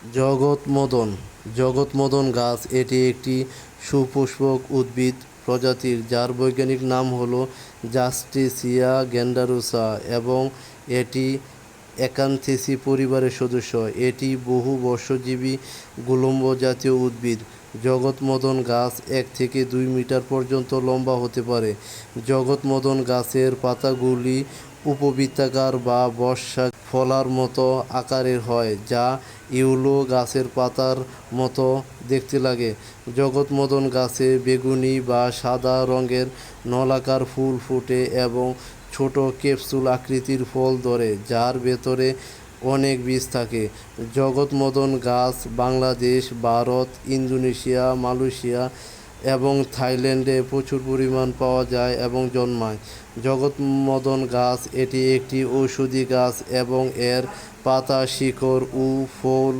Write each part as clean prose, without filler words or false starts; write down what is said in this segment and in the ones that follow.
জগৎমদন জগৎমদন গাছ এটি একটি সুপুষ্পক উদ্ভিদ প্রজাতির যার বৈজ্ঞানিক নাম হল জাস্টিসিয়া গ্যান্ডারোসা এবং এটি অ্যাকান্থেসি পরিবারের সদস্য। এটি বহু বর্ষজীবী গুল্ম জাতীয় উদ্ভিদ। জগৎমদন গাছ 1 থেকে 2 মিটার পর্যন্ত লম্বা হতে পারে। জগৎমদন গাছের পাতাগুলি উপবৃত্তাকার বা বর্ষা ফলার মতো আকারের হয় যা ইউলো গাছের পাতার মতো দেখতে লাগে। জগৎমদন গাছে বেগুনি বা সাদা রঙের নলাকার ফুল ফোটে এবং ছোট ক্যাপসুল আকৃতির ফল ধরে যার ভেতরে অনেক বীজ থাকে। জগৎমদন গাছ বাংলাদেশ, ভারত, ইন্দোনেশিয়া, মালয়েশিয়া এবং থাইল্যান্ডে প্রচুর পরিমাণ পাওয়া যায় এবং জন্মায়। জগৎমদন গাছ এটি একটি ঔষধি গাছ এবং এর পাতা, শিকড় ও ফুল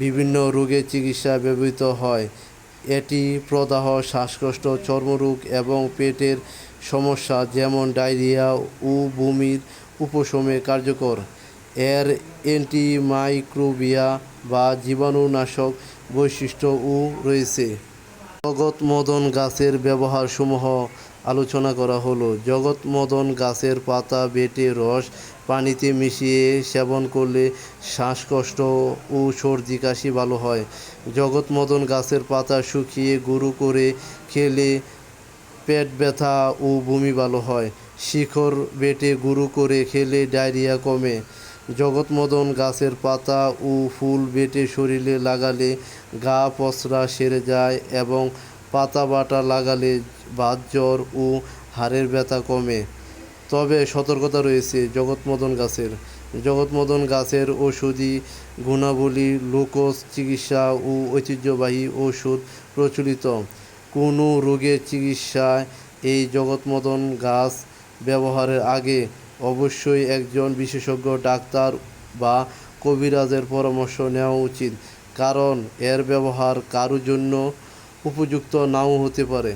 বিভিন্ন রোগের চিকিৎসায় ব্যবহৃত হয়। এটি প্রদাহ, শ্বাসকষ্ট, চর্মরোগ এবং পেটের সমস্যা যেমন ডায়রিয়া ও বমির উপশমে কার্যকর। এর অ্যান্টিমাইক্রোবিয়া বা জীবাণুনাশক বৈশিষ্ট্যও রয়েছে। জগৎমদন গাছের ব্যবহারসমূহ আলোচনা করা হলো। জগৎমদন গাছের পাতা বেটে রস পানিতে মিশিয়ে সেবন করলে শ্বাসকষ্ট ও সর্দি কাশি ভালো হয়। জগৎমদন গাছের পাতা শুকিয়ে গুঁড়ো করে খেলে পেট ব্যথা ও বমি ভালো হয়। শিকড় বেটে গুঁড়ো করে খেলে ডায়রিয়া কমে। জগৎমদন গাছের পাতা ও ফুল বেটে শরীরে লাগালে গা পচরা সেরে যায় এবং পাতা বাটা লাগালে বাতজ্বর ও হাড়ের ব্যথা কমে। তবে সতর্কতা রয়েছে জগৎমদন গাছের ঔষধি গুণাবলী, লোকজ চিকিৎসা ও ঐতিহ্যবাহী ওষুধ প্রচলিত। কোনো রোগের চিকিৎসায় এই জগৎমদন গাছ ব্যবহারের আগে অবশ্যই একজন বিশেষজ্ঞ ডাক্তার বা কবিরাজের পরামর্শ নেওয়া উচিত, কারণ এর ব্যবহার কারো জন্য উপযুক্ত নাও হতে পারে।